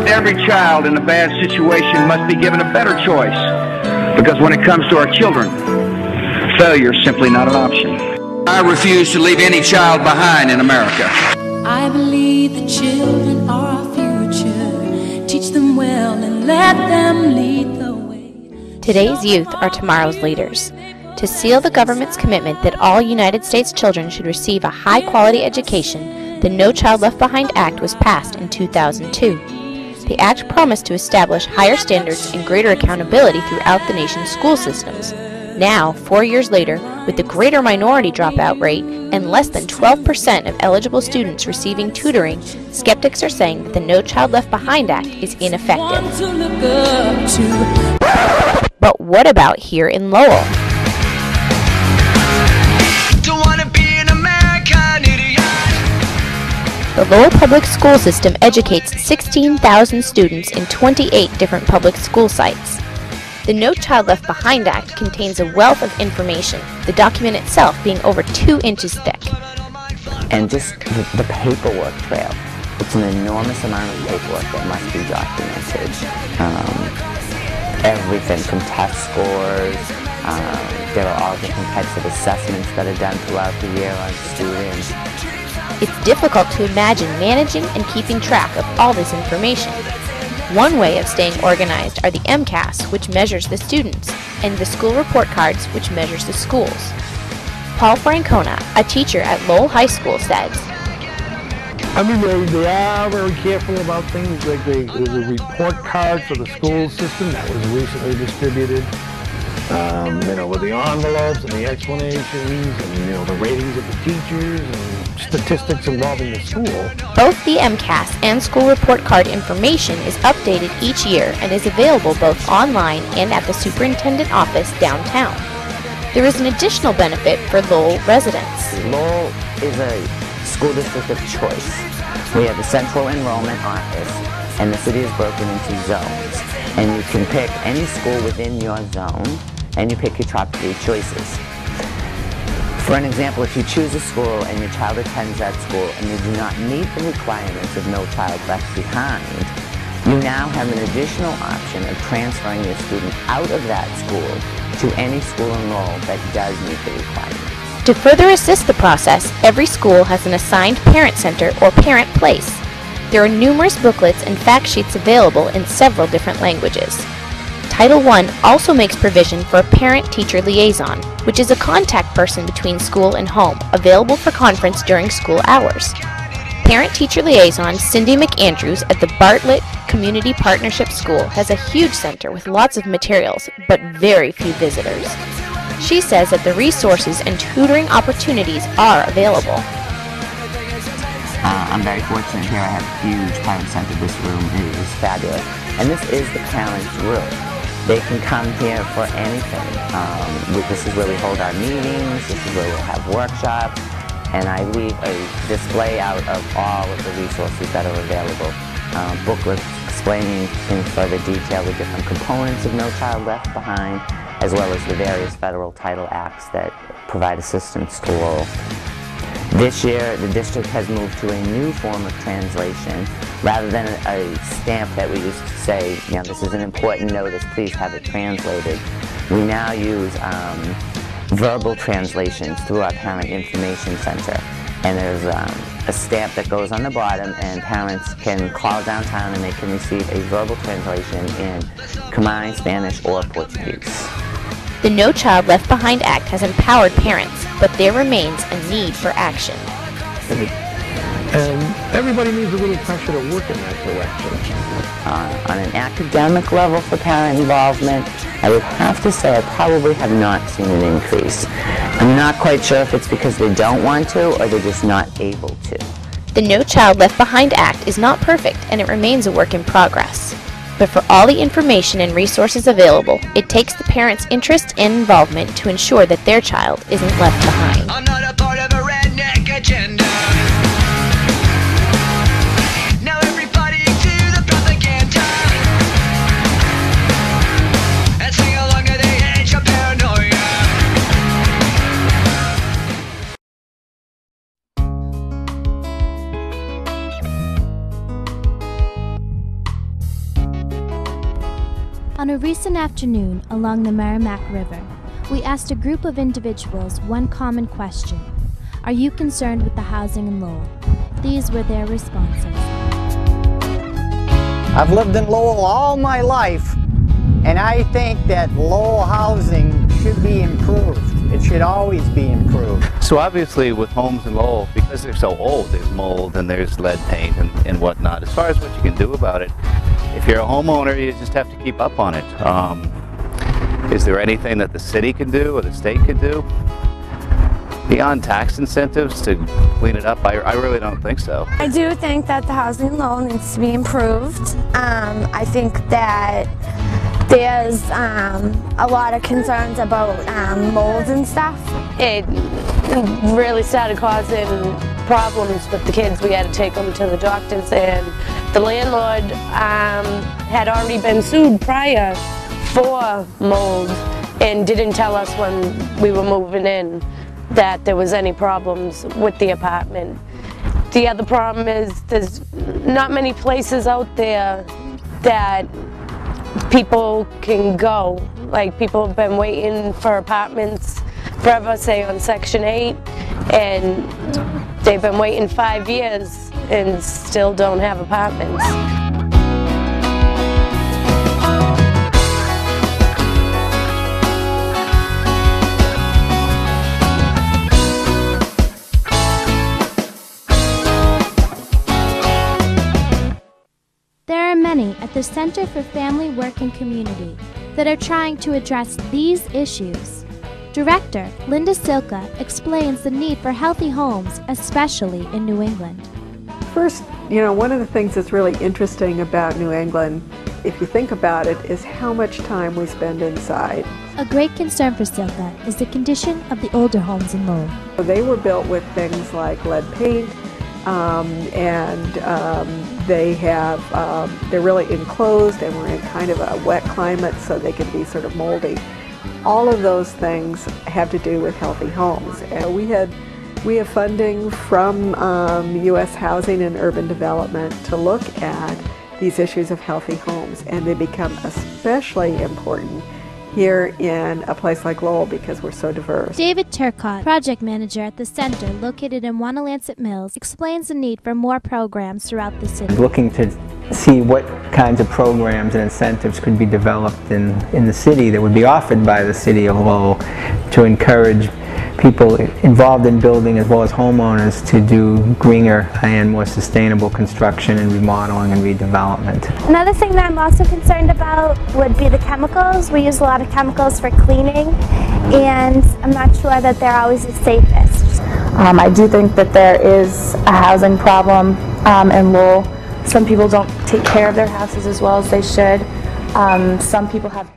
Every child in a bad situation must be given a better choice, because when it comes to our children, failure is simply not an option. I refuse to leave any child behind in America. I believe the children are our future. Teach them well and let them lead the way. Today's youth are tomorrow's leaders. To seal the government's commitment that all United States children should receive a high-quality education, the No Child Left Behind Act was passed in 2002. The Act promised to establish higher standards and greater accountability throughout the nation's school systems. Now, 4 years later, with the greater minority dropout rate and less than 12% of eligible students receiving tutoring, skeptics are saying that the No Child Left Behind Act is ineffective. But what about here in Lowell? The Lowell public school system educates 16,000 students in 28 different public school sites. The No Child Left Behind Act contains a wealth of information, the document itself being over 2 inches thick. And just the paperwork trail. It's an enormous amount of paperwork that must be documented. Everything from test scores, there are all different types of assessments that are done throughout the year on students. It's difficult to imagine managing and keeping track of all this information. One way of staying organized are the MCAS, which measures the students, and the school report cards, which measures the schools. Paul Francona, a teacher at Lowell High School, says, I mean, they are very careful about things like the report card for the school system that was recently distributed. With the envelopes and the explanations and, the ratings of the teachers and statistics involving the school. Both the MCAS and school report card information is updated each year and is available both online and at the superintendent office downtown. There is an additional benefit for Lowell residents. Lowell is a school district of choice. We have a central enrollment office, and the city is broken into zones. And you can pick any school within your zone, and you pick your top 3 choices. For an example, if you choose a school and your child attends that school and you do not meet the requirements of No Child Left Behind, you now have an additional option of transferring your student out of that school to any school enrolled that does meet the requirements. To further assist the process, every school has an assigned parent center or parent place. There are numerous booklets and fact sheets available in several different languages. Title I also makes provision for a parent-teacher liaison, which is a contact person between school and home, available for conference during school hours. Parent-teacher liaison Cindy McAndrews at the Bartlett Community Partnership School has a huge center with lots of materials, but very few visitors. She says that the resources and tutoring opportunities are available. I'm very fortunate here. I have a huge parent center. This room is fabulous. And this is the parents' room. They can come here for anything. This is where we hold our meetings, this is where we'll have workshops, and I leave a display out of all of the resources that are available. Booklets explaining in further detail the different components of No Child Left Behind, as well as the various federal title acts that provide assistance to Lowell. This year, the district has moved to a new form of translation. Rather than a stamp that we used to say, this is an important notice, please have it translated. We now use verbal translations through our Parent Information Center. And there's a stamp that goes on the bottom, and parents can call downtown and they can receive a verbal translation in Khmer, Spanish, or Portuguese. The No Child Left Behind Act has empowered parents, but there remains a need for action. And everybody needs a little pressure to work in that direction. On an academic level for parent involvement, I would have to say I probably have not seen an increase. I'm not quite sure if it's because they don't want to or they're just not able to. The No Child Left Behind Act is not perfect, and it remains a work in progress. But for all the information and resources available, it takes the parents' interest and involvement to ensure that their child isn't left behind. I'm not a part of a redneck agenda. Now everybody to the propaganda and sing along to the age of paranoia. On a recent afternoon along the Merrimack River, we asked a group of individuals one common question: are you concerned with the housing in Lowell? These were their responses. I've lived in Lowell all my life, and I think that Lowell housing should be improved. It should always be improved. So obviously with homes in Lowell, because they're so old, there's mold and there's lead paint and whatnot. As far as what you can do about it, if you're a homeowner, you just have to keep up on it. Is there anything that the city can do or the state can do beyond tax incentives to clean it up? I really don't think so. I do think that the housing in Lowell needs to be improved. I think that there's a lot of concerns about mold and stuff. It really started causing problems with the kids. We had to take them to the doctors, and the landlord had already been sued prior for mold and didn't tell us when we were moving in that there was any problems with the apartment. The other problem is there's not many places out there that people can go. Like, people have been waiting for apartments forever, say on Section 8, and they've been waiting 5 years and still don't have apartments. There are many at the Center for Family Work and Community that are trying to address these issues. Director Linda Silka explains the need for healthy homes, especially in New England. First, one of the things that's really interesting about New England, if you think about it, is how much time we spend inside. A great concern for Silka is the condition of the older homes in Lowell. They were built with things like lead paint, they're really enclosed, and we're in kind of a wet climate, so they can be sort of moldy. All of those things have to do with healthy homes. And we have funding from U.S. Housing and Urban Development to look at these issues of healthy homes, and they become especially important here in a place like Lowell because we're so diverse. David Turcott, project manager at the center located in Wanalancet Mills, explains the need for more programs throughout the city. Looking to see what kinds of programs and incentives could be developed in the city that would be offered by the city of Lowell to encourage people involved in building as well as homeowners to do greener and more sustainable construction and remodeling and redevelopment. Another thing that I'm also concerned about would be the chemicals. We use a lot of chemicals for cleaning, and I'm not sure that they're always the safest. I do think that there is a housing problem in Lowell. Some people don't take care of their houses as well as they should. Some people have